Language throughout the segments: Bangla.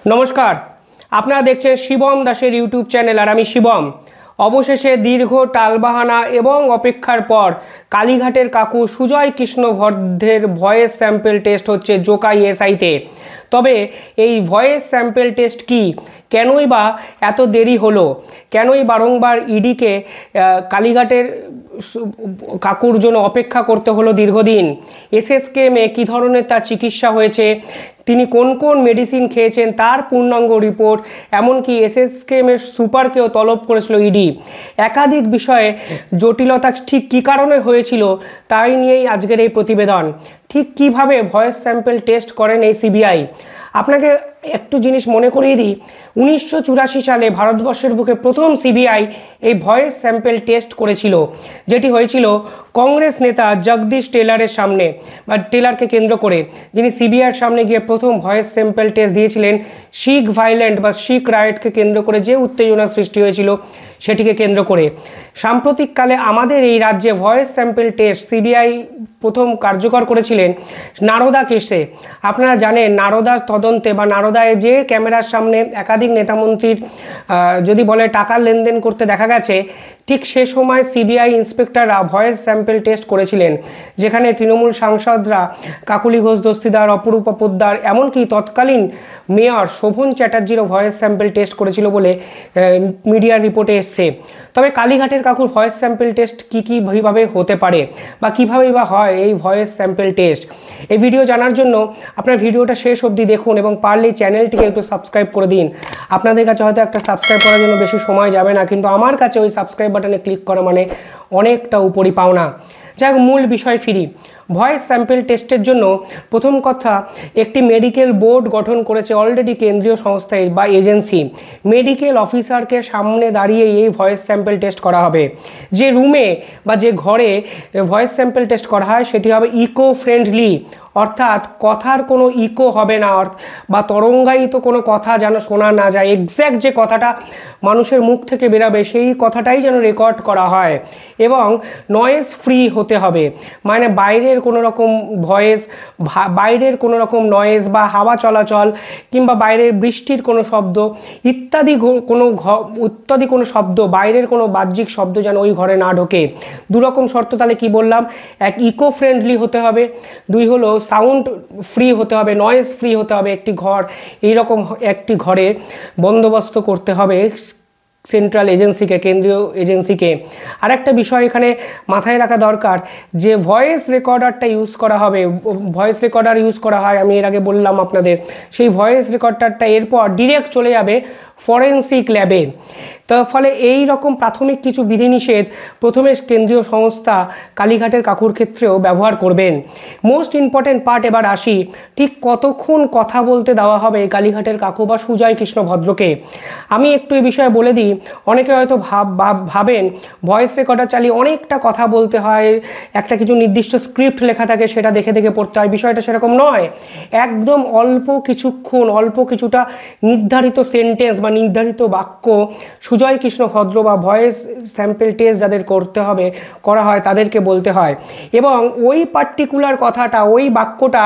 নমস্কার, আপনারা দেখছেন শিবম দাসের ইউটিউব চ্যানেল আর আমি শিবম। অবশেষে দীর্ঘ টালবাহানা এবং অপেক্ষার পর কালীঘাটের কাকু সুজয় কৃষ্ণ ভদ্রের ভয়েস স্যাম্পল টেস্ট হচ্ছে জোকা ইএসআইতে। তবে এই ভয়েস স্যাম্পল টেস্ট কি, কেনই বা এত দেরি হলো, কেনই বারংবার ইডিকে কালীঘাটের কাকুর জন্য অপেক্ষা করতে হলো দীর্ঘদিন, এসএসকেএমে কী ধরনের তার চিকিৎসা হয়েছে, তিনি কোন কোন মেডিসিন খেয়েছেন তার পূর্ণাঙ্গ রিপোর্ট, এমনকি এসএসকেএমের সুপারকেও তলব করেছিল ইডি। একাধিক বিষয়ে জটিলতা ঠিক কী কারণে হয়েছিল তাই নিয়েই আজকের এই প্রতিবেদন। ঠিক কিভাবে ভয়েস স্যাম্পল টেস্ট করেন এই সিবিআই। আপনাকে একটু জিনিস মনে করিয়ে দিই, 1984 সালে ভারতবর্ষের বুকে প্রথম সিবিআই এই ভয়েস স্যাম্পল টেস্ট করেছিল, যেটি হয়েছিল কংগ্রেস নেতা জগদীশ টেলারের সামনে বা টেলারকে কেন্দ্র করে, যিনি সিবিআইয়ের সামনে গিয়ে প্রথম ভয়েস স্যাম্পল টেস্ট দিয়েছিলেন শিখ ভাইলেন্ট বা শিখ রাইটকে কেন্দ্র করে যে উত্তেজনা সৃষ্টি হয়েছিল সেটিকে কেন্দ্র করে। সাম্প্রতিককালে আমাদের এই রাজ্যে ভয়েস স্যাম্পল টেস্ট সিবিআই প্রথম কার্যকর করেছিলেন নারদা কেসে। আপনারা জানেন নারদার তদন্তে বা নারদায় যে ক্যামেরার সামনে একাধিক নেতামন্ত্রীর যদি বলে টাকার লেনদেন করতে দেখা গেছে, ঠিক সে সময় সিবিআই ইন্সপেক্টররা ভয়েস স্যাম্পল টেস্ট করেছিলেন, যেখানে তৃণমূল সাংসদরা কাকলি ঘোষ দস্তিদার, অপরূপা পোদ্দার, এমনকি তৎকালীন মেয়র শোভন চ্যাটার্জিরও ভয়েস স্যাম্পল টেস্ট করেছিল বলে মিডিয়ার রিপোর্টে এসছে। তবে কালীঘাটের কাকুর ভয়েস স্যাম্পল টেস্ট কীভাবে হতে পারে বা কীভাবেই বা হয় এই ভয়েস স্যাম্পল টেস্ট, এই ভিডিও জানার জন্য আপনার ভিডিওটা শেষ অবধি দেখুন এবং পারলে চ্যানেলটিকে একটু সাবস্ক্রাইব করে দিন। আপনাদের কাছে হয়তো একটা সাবস্ক্রাইব করার জন্য বেশি সময় যাবে না, কিন্তু আমার কাছে ওই সাবস্ক্রাইব বাটনে ক্লিক করা মানে অনেকটা উপরি পাওনা। যাই হোক, মূল বিষয় ফিরি। ভয়েস স্যাম্পল টেস্টের জন্য প্রথম কথা, একটি মেডিকেল বোর্ড গঠন করেছে অলরেডি কেন্দ্রীয় সংস্থায় বা এজেন্সি। মেডিকেল অফিসারকে সামনে দাঁড়িয়ে এই ভয়েস স্যাম্পল টেস্ট করা হবে। যে রুমে বা যে ঘরে ভয়েস স্যাম্পল টেস্ট করা হয় সেটি হবে ইকো ফ্রেন্ডলি, অর্থাৎ কথার কোনো ইকো হবে না বা তরঙ্গায়িত কোনো কথা যেন শোনা না যায়। এক্স্যাক্ট যে কথাটা মানুষের মুখ থেকে বেরাবে সেই কথাটাই যেন রেকর্ড করা হয়, এবং নয়েজ ফ্রি হতে হবে। মানে বাইরের কোনো রকম ভয়েস, বাইরের কোনো রকম নয়েজ বা হাওয়া চলাচল কিংবা বাইরের বৃষ্টির কোনো শব্দ ইত্যাদি কোনো শব্দ, বাইরের কোনো বাহ্যিক শব্দ যেন ওই ঘরে না ঢোকে। দুরকম শর্ত তাহলে কি বললাম, এক ইকো ফ্রেন্ডলি হতে হবে, দুই হলো সাউন্ড ফ্রি হতে হবে, নয়েজ ফ্রি হতে হবে। একটি ঘর, এইরকম একটি ঘরে বন্দোবস্ত করতে হবে সেন্ট্রাল এজেন্সিকে, কেন্দ্রীয় এজেন্সিকে। আর একটা বিষয় এখানে মাথায় রাখা দরকার, যে ভয়েস রেকর্ডারটা ইউজ করা হবে, ভয়েস রেকর্ডার ইউজ করা হয় আমি এর আগে বললাম আপনাদের, সেই ভয়েস রেকর্ডারটা এরপর ডিরেক্ট চলে যাবে ফরেন্সিক ল্যাবে। তার ফলে এই রকম প্রাথমিক কিছু বিধিনিষেধ প্রথমে কেন্দ্রীয় সংস্থা কালীঘাটের কাকুর ক্ষেত্রেও ব্যবহার করবেন। মোস্ট ইম্পর্টেন্ট পার্ট এবার আসি, ঠিক কতক্ষণ কথা বলতে দেওয়া হবে কালীঘাটের কাকু বা সুজয় কৃষ্ণ ভদ্রকে। আমি একটু এই বিষয়ে বলে দিই, অনেকে হয়তো ভাবেন ভয়েস রেকর্ডার চালিয়ে অনেকটা কথা বলতে হয়, একটা কিছু নির্দিষ্ট স্ক্রিপ্ট লেখা থাকে সেটা দেখে দেখে পড়তে হয়। বিষয়টা সেরকম নয়, একদম অল্প কিছুক্ষণ, অল্প কিছুটা নির্ধারিত সেন্টেন্স বা নির্ধারিত বাক্য সুজয় কৃষ্ণ ভদ্র বা ভয়েস স্যাম্পল টেস্ট যাদের করা হয় তাদেরকে বলতে হয়, এবং ওই পার্টিকুলার কথাটা, ওই বাক্যটা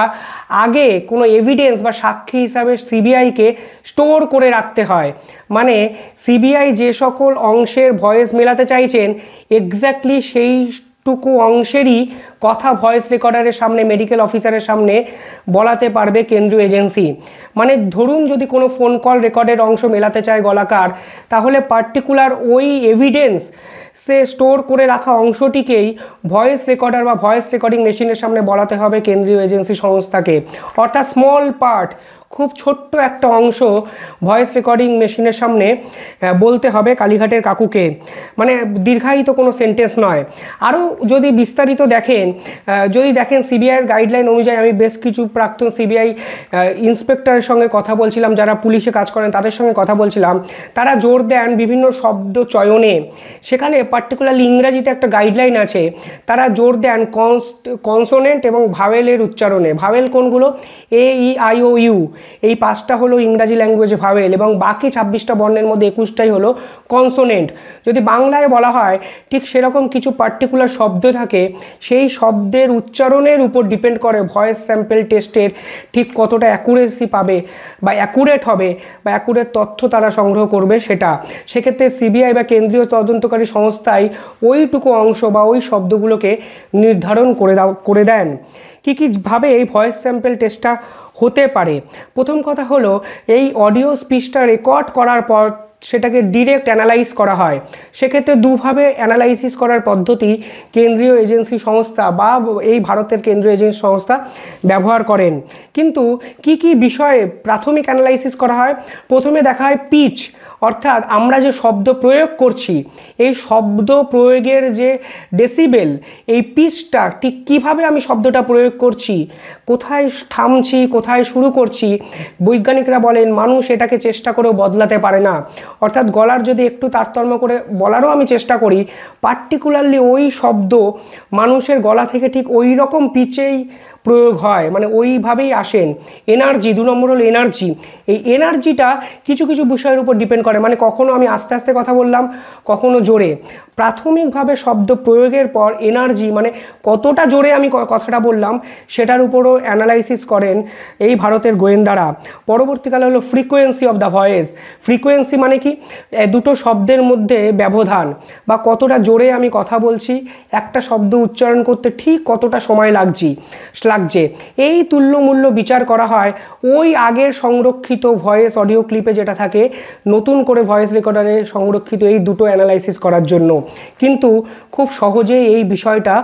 আগে কোনো এভিডেন্স বা সাক্ষী হিসাবে সিবিআইকে স্টোর করে রাখতে হয়। মানে সিবিআই যে সকল অংশের ভয়েস মেলাতে চাইছেন এক্স্যাক্টলি সেইটুকু অংশেরই কথা ভয়েস রেকর্ডারের সামনে, মেডিকেল অফিসারের সামনে বলাতে পারবে কেন্দ্রীয় এজেন্সি। মানে ধরুন যদি কোনো ফোন কল রেকর্ডের অংশ মেলাতে চায় গলাকার, তাহলে পার্টিকুলার ওই এভিডেন্স সে স্টোর করে রাখা অংশটিকেই ভয়েস রেকর্ডার বা ভয়েস রেকর্ডিং মেশিনের সামনে বলাতে হবে কেন্দ্রীয় এজেন্সি সংস্থাকে। অর্থাৎ স্মল পার্ট, খুব ছোট্ট একটা অংশ ভয়েস রেকর্ডিং মেশিনের সামনে বলতে হবে কালীঘাটের কাকুকে, মানে দীর্ঘায়িত কোনো সেন্টেন্স নয়। আরও যদি বিস্তারিত দেখেন সিবিআইয়ের গাইডলাইন অনুযায়ী, আমি বেশ কিছু প্রাক্তন সিবিআই ইন্সপেক্টরের সঙ্গে কথা বলছিলাম, যারা পুলিশে কাজ করেন তাদের সঙ্গে কথা বলছিলাম, তারা জোর দেন বিভিন্ন শব্দ চয়নে। সেখানে পার্টিকুলারলি ইংরাজিতে একটা গাইডলাইন আছে, তারা জোর দেন কনসোনেন্ট এবং ভাওয়েলের উচ্চারণে। ভাওয়েল কোনগুলো? এ ই আই ও ইউ, এই 5টা হলো ইংরাজি ল্যাঙ্গুয়েজে ভাওয়েল এবং বাকি 26টা বর্ণের মধ্যে 21টাই হলো কনসোনেন্ট। যদি বাংলায় বলা হয় ঠিক সেরকম কিছু পার্টিকুলার শব্দ থাকে, সেই শব্দের উচ্চারণের উপর ডিপেন্ড করে ভয়েস স্যাম্পল টেস্টের ঠিক কতটা অ্যাকুরেসি পাবে বা অ্যাকুরেট হবে বা অ্যাকুরেট তথ্য তারা সংগ্রহ করবে সেটা। সেক্ষেত্রে সিবিআই বা কেন্দ্রীয় তদন্তকারী সংস্থায় ওইটুকু অংশ বা ওই শব্দগুলোকে নির্ধারণ করে দেন। কী ভাবে এই ভয়েস স্যাম্পল টেস্টটা হতে পারে? প্রথম কথা হলো, এই অডিও স্পিচটা রেকর্ড করার পর সেটাকে ডিরেক্ট অ্যানালাইজ করা হয়। সেক্ষেত্রে দুভাবে অ্যানালাইসিস করার পদ্ধতি কেন্দ্রীয় এজেন্সি সংস্থা বা এই ভারতের কেন্দ্রীয় এজেন্সি সংস্থা ব্যবহার করেন। কিন্তু কি বিষয়ে প্রাথমিক অ্যানালাইসিস করা হয়? প্রথমে দেখা হয় পিচ, অর্থাৎ আমরা যে শব্দ প্রয়োগ করছি এই শব্দ প্রয়োগের যে ডেসিবেল, এই পিচটা ঠিক কীভাবে আমি শব্দটা প্রয়োগ করছি, কোথায় থামছি কোথায় শুরু করছি। বৈজ্ঞানিকরা বলেন মানুষ এটাকে চেষ্টা করেও বদলাতে পারে না। অর্থাৎ গলার যদি একটু তারতম্য করে বলারও আমি চেষ্টা করি, পার্টিকুলারলি ওই শব্দ মানুষের গলা থেকে ঠিক ওই রকম পিচেই প্রয়োগ হয়, মানে ওইভাবেই আসেন। এনার্জি, 2 নম্বর হলো এনার্জি। এই এনার্জিটা কিছু বিষয়ের উপর ডিপেন্ড করে, মানে কখনো আমি আস্তে আস্তে কথা বললাম, কখনো জোরে। প্রাথমিকভাবে শব্দ প্রয়োগের পর এনার্জি, মানে কতটা জোরে আমি কথাটা বললাম, সেটার উপরও অ্যানালাইসিস করেন এই ভারতের গোয়েন্দারা। পরবর্তীকালে হলো frequency of the voice. Frequency মানে কি? দুটো শব্দের মধ্যে ব্যবধান বা কতটা জোরে আমি কথা বলছি, একটা শব্দ উচ্চারণ করতে ঠিক কতটা সময় লাগছে। এই তুল্যমূল্য বিচার করা হয় ওই আগের সংরক্ষিত ভয়েস অডিও ক্লিপে যেটা থাকে, নতুন করে ভয়েস রেকর্ডারে সংরক্ষিত এই দুটো অ্যানালাইসিস করার জন্য। কিন্তু খুব সহজেই এই বিষয়টা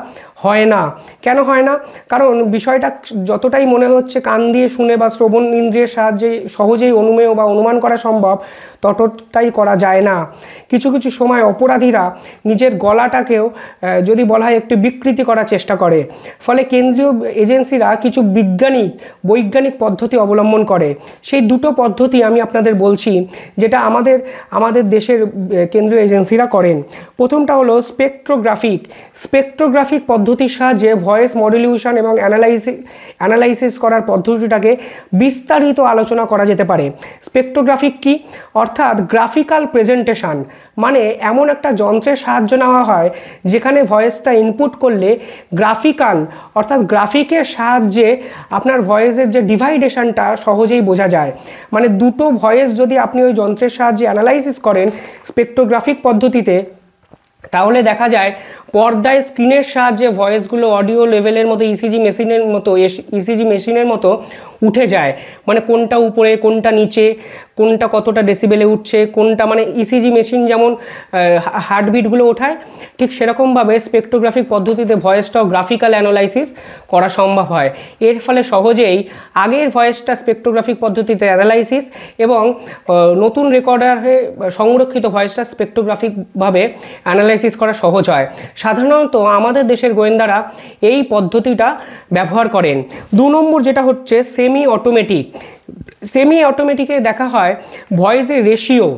হয় না। কেন হয় না? কারণ বিষয়টা যতটাই মনে হচ্ছে কান দিয়ে শুনে বা শ্রবণ ইন্দ্রিয়ের সাহায্যে সহজেই অনুমেয় বা অনুমান করা সম্ভব, ততটাই করা যায় না। কিছু সময় অপরাধীরা নিজের গলাটাকেও যদি বলা হয় একটু বিকৃতি করার চেষ্টা করে। ফলে কেন্দ্রীয় এজেন্সিরা কিছু বৈজ্ঞানিক পদ্ধতি অবলম্বন করে। সেই দুটো পদ্ধতি আমি আপনাদের বলছি, যেটা আমাদের দেশের কেন্দ্রীয় এজেন্সিরা করেন। প্রথমটা হলো স্পেকট্রোগ্রাফিক পদ্ধতির সাহায্যে ভয়েস মডুলেশন এবং অ্যানালাইসিস করার পদ্ধতিটাকে বিস্তারিত আলোচনা করা যেতে পারে। স্পেকট্রোগ্রাফিক কি? অর্থাৎ গ্রাফিক্যাল প্রেজেন্টেশন, মানে এমন একটা যন্ত্রের সাহায্য নেওয়া হয় যেখানে ভয়েসটা ইনপুট করলে অর্থাৎ গ্রাফিকের সাহায্যে আপনার ভয়েসের যে ডিভাইডেশনটা সহজেই বোঝা যায়। মানে দুটো ভয়েস যদি আপনি ওই যন্ত্রের সাহায্যে অ্যানালাইসিস করেন স্পেকট্রোগ্রাফিক পদ্ধতিতে, তাহলে দেখা যায় পর্দায় স্ক্রিনের সাহায্যে ভয়েসগুলো অডিও লেভেলের মতো ইসিজি মেশিনের মতো উঠে যায়। মানে কোনটা উপরে কোনটা নিচে, কোনটা কতটা ডেসিবেলে উঠছে, কোনটা, মানে ইসিজি মেশিন যেমন হার্টবিটগুলো ওঠায়, ঠিক সেরকমভাবে স্পেকট্রোগ্রাফিক পদ্ধতিতে ভয়েসটাও গ্রাফিক্যাল অ্যানালাইসিস করা সম্ভব হয়। এর ফলে সহজেই আগের ভয়েসটা স্পেকট্রোগ্রাফিক পদ্ধতিতে অ্যানালাইসিস এবং নতুন রেকর্ডারে সংরক্ষিত ভয়েসটা স্পেকট্রোগ্রাফিকভাবে অ্যানালাইসিস করা সহজ হয়। সাধারণত আমাদের দেশের গোয়েন্দারা এই পদ্ধতিটা ব্যবহার করেন। 2 নম্বর যেটা হচ্ছে সেমি অটোমেটিকে দেখা হয় ভয়েসের রেশিও,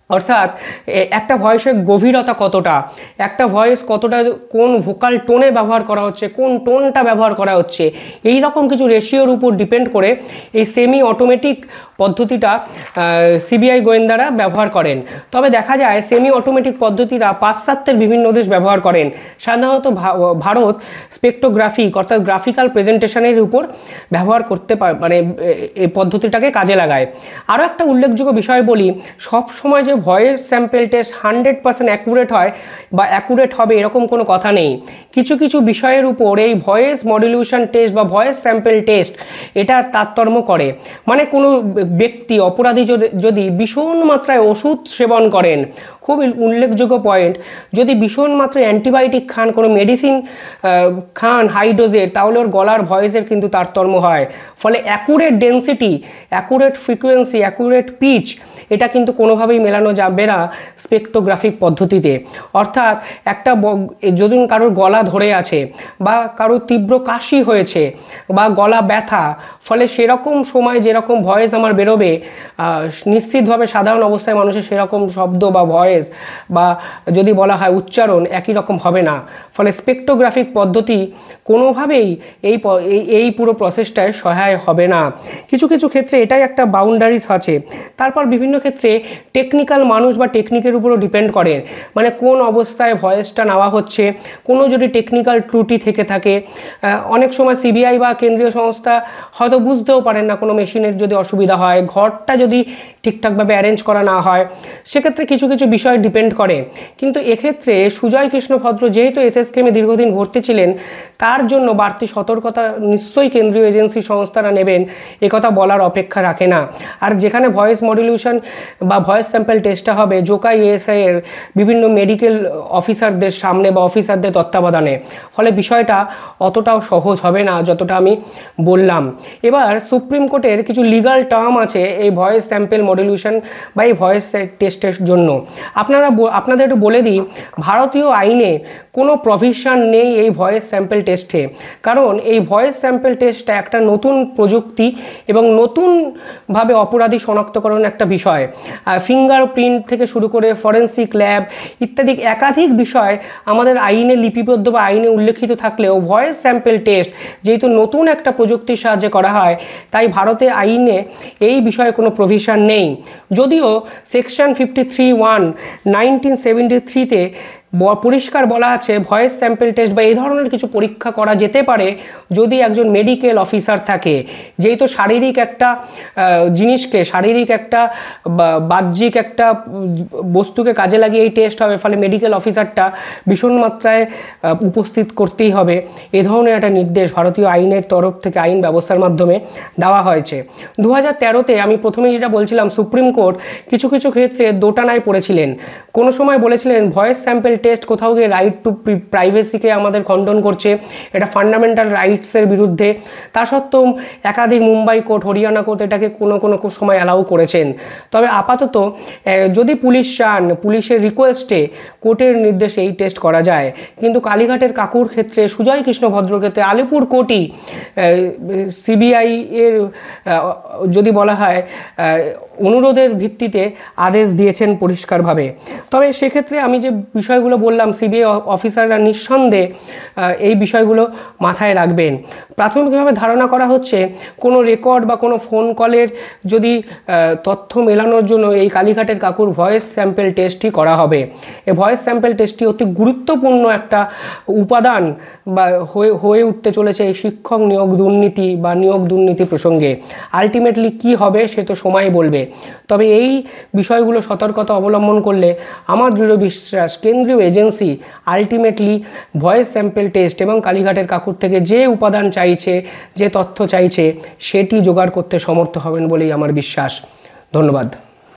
অর্থাৎ একটা ভয়েসের গভীরতা কতটা, একটা ভয়েস কতটা কোন ভোকাল টোনে ব্যবহার করা হচ্ছে, কোন টোনটা ব্যবহার করা হচ্ছে, এই রকম কিছু রেশিওর উপর ডিপেন্ড করে এই সেমি অটোমেটিক পদ্ধতিটা সিবিআই গোয়েন্দারা ব্যবহার করেন। তবে দেখা যায় সেমি অটোমেটিক পদ্ধতিটা পাশ্চাত্যের বিভিন্ন দেশ ব্যবহার করেন। সাধারণত ভারত স্পেকট্রোগ্রাফিক অর্থাৎ গ্রাফিক্যাল প্রেজেন্টেশনের উপর ব্যবহার করতে মানে এই পদ্ধতিটাকে কাজে লাগায়। আরও একটা উল্লেখযোগ্য বিষয় বলি, সব সময় যে ভয়েস স্যাম্পল টেস্ট 100% অ্যাকুরেট হয় বা অ্যাকুরেট হবে এরকম কোনো কথা নেই। কিছু বিষয়ের উপর এই ভয়েস মডুলেশন টেস্ট বা ভয়েস স্যাম্পল টেস্ট এটা তারতম্য করে। মানে কোনো ব্যক্তি অপরাধী যদি ভীষণ মাত্রায় ওষুধ সেবন করেন, খুব উল্লেখযোগ্য পয়েন্ট, যদি ভীষণ মাত্রায় অ্যান্টিবায়োটিক খান, কোনো মেডিসিন খান হাই ডোজের, তাহলে ওর গলার ভয়েসের কিন্তু তারতম্য হয়। ফলে accurate density, accurate frequency, accurate pitch এটা কিন্তু কোনোভাবেই মেলানো যাবে না স্পেকট্রোগ্রাফিক পদ্ধতিতে। অর্থাৎ যদি কারোর গলা ধরে আছে বা কারোর তীব্র কাশি হয়েছে বা গলা ব্যথা, ফলে সেরকম সময় যেরকম ভয়েস আমার বেরোবে নিশ্চিতভাবে সাধারণ অবস্থায় মানুষের সেরকম শব্দ বা ভয়েস বা যদি বলা হয় উচ্চারণ একই রকম হবে না। ফলে স্পেকট্রোগ্রাফিক পদ্ধতি কোনোভাবেই এই পুরো প্রসেসটায় সহায় হবে না। কিছু কিছু ক্ষেত্রে এটাই একটা বাউন্ডারিজ আছে। তারপর বিভিন্ন ক্ষেত্রে টেকনিক্যাল মানুষ বা টেকনিকের উপরও ডিপেন্ড করে, মানে কোন অবস্থায় ভয়েসটা নেওয়া হচ্ছে, কোনো যদি টেকনিক্যাল ত্রুটি থেকে থাকে, অনেক সময় সিবিআই বা কেন্দ্রীয় সংস্থা হয়তো বুঝতেও পারেন না কোনো মেশিনের যদি অসুবিধা হয়, ঘরটা যদি ঠিকঠাকভাবে অ্যারেঞ্জ করা না হয়, সেক্ষেত্রে কিছু কিছু বিষয় ডিপেন্ড করে। কিন্তু এক্ষেত্রে সুজয় কৃষ্ণ ভদ্র যেহেতু এসএসকেএমে দীর্ঘদিন ভর্তি ছিলেন, তার জন্য বাড়তি সতর্কতা নিশ্চয়ই কেন্দ্রীয় এজেন্সি সংস্থারা নেবেন, একথা বলার অপেক্ষা রাখে না। আর যেখানে ভয়েস মডুলেশন বা ভয়েস স্যাম্পল টেস্টটা হবে জোকাই এএসআই এর বিভিন্ন মেডিকেল অফিসারদের সামনে বা অফিসারদের তত্ত্বাবধানে, ফলে বিষয়টা অতটাও সহজ হবে না যতটা আমি বললাম। এবার সুপ্রিম কোর্টের কিছু লিগাল টার্ম আছে এই ভয়েস স্যাম্পল মডুলেশন বা এই ভয়েস টেস্টের জন্য। আপনাদের একটু বলে দিই, ভারতীয় আইনে কোনো প্রভিশন নেই এই ভয়েস স্যাম্পল টেস্টে, কারণ এই ভয়েস স্যাম্পল টেস্টটা একটা নতুন প্রযুক্তি এবং নতুনভাবে অপরাধী শনাক্তকরণ একটা বিষয়। ফিঙ্গারপ্রিন্ট থেকে শুরু করে ফরেন্সিক ল্যাব ইত্যাদি একাধিক বিষয় আমাদের আইনে লিপিবদ্ধ বা আইনে উল্লেখিত থাকলেও ভয়েস স্যাম্পল টেস্ট যেহেতু নতুন একটা প্রযুক্তির সাহায্যে করা হয়, তাই ভারতে আইনে এই বিষয়ে কোনো প্রভিশন নেই। যদিও সেকশন 53(1) 1973-তে পরিষ্কার বলা আছে ভয়েস স্যাম্পল টেস্ট বা এই ধরনের কিছু পরীক্ষা করা যেতে পারে যদি একজন মেডিকেল অফিসার থাকে। যেহেতু শারীরিক একটা জিনিসকে, শারীরিক একটা বাহ্যিক একটা বস্তুকে কাজে লাগিয়ে এই টেস্ট হবে, ফলে মেডিকেল অফিসারটা ভীষণ মাত্রায় উপস্থিত করতেই হবে। এ ধরনের একটা নির্দেশ ভারতীয় আইনের তরফ থেকে আইন ব্যবস্থার মাধ্যমে দেওয়া হয়েছে। 2013-তে আমি প্রথমে যেটা বলছিলাম, সুপ্রিম কোর্ট কিছু কিছু ক্ষেত্রে দোটানায় পড়েছিলেন। কোনো সময় বলেছিলেন ভয়েস স্যাম্পল টেস্ট কোথাও গিয়ে রাইট টু প্রাইভেসিকে আমাদের খণ্ডন করছে, এটা ফান্ডামেন্টাল রাইটসের বিরুদ্ধে। তা সত্ত্বেও একাধিক মুম্বাই কোর্ট, হরিয়ানা কোর্ট এটাকে কোনো কোনো সময় অ্যালাউ করেছেন। তবে আপাতত যদি পুলিশ চান, পুলিশের রিকোয়েস্টে কোর্টের নির্দেশে এই টেস্ট করা যায়। কিন্তু কালীঘাটের কাকুর ক্ষেত্রে, সুজয় কৃষ্ণ ভদ্রর ক্ষেত্রে আলিপুর কোর্টই সিবিআই এর যদি বলা হয় অনুরোধের ভিত্তিতে আদেশ দিয়েছেন পরিষ্কারভাবে। তবে সেক্ষেত্রে আমি যে বিষয়গুলো বললাম, সিবিআই অফিসাররা নিঃসন্দেহে এই বিষয়গুলো মাথায় রাখবেন। প্রাথমিকভাবে ধারণা করা হচ্ছে কোনো রেকর্ড বা কোনো ফোন কলের যদি তথ্য মেলানোর জন্য এই কালীঘাটের কাকুর ভয়েস স্যাম্পল টেস্টই করা হবে। এই ভয়েস স্যাম্পল টেস্টটি অতি গুরুত্বপূর্ণ একটা উপাদান বা হয়ে উঠতে চলেছে এই শিক্ষক নিয়োগ দুর্নীতি বা নিয়োগ দুর্নীতি প্রসঙ্গে। আলটিমেটলি কি হবে সে তো সময় বলবে। তবে এই বিষয়গুলো সতর্কতা অবলম্বন করলে আমার দৃঢ় বিশ্বাস কেন্দ্রীয় agency ultimately voice sample test এবং কালীঘাটের কাকুর থেকে যে উপাদান চাইছে, যে তথ্য চাইছে, সেটি জোগাড় করতে সমর্থ হবেন বলেই আমার বিশ্বাস। ধন্যবাদ।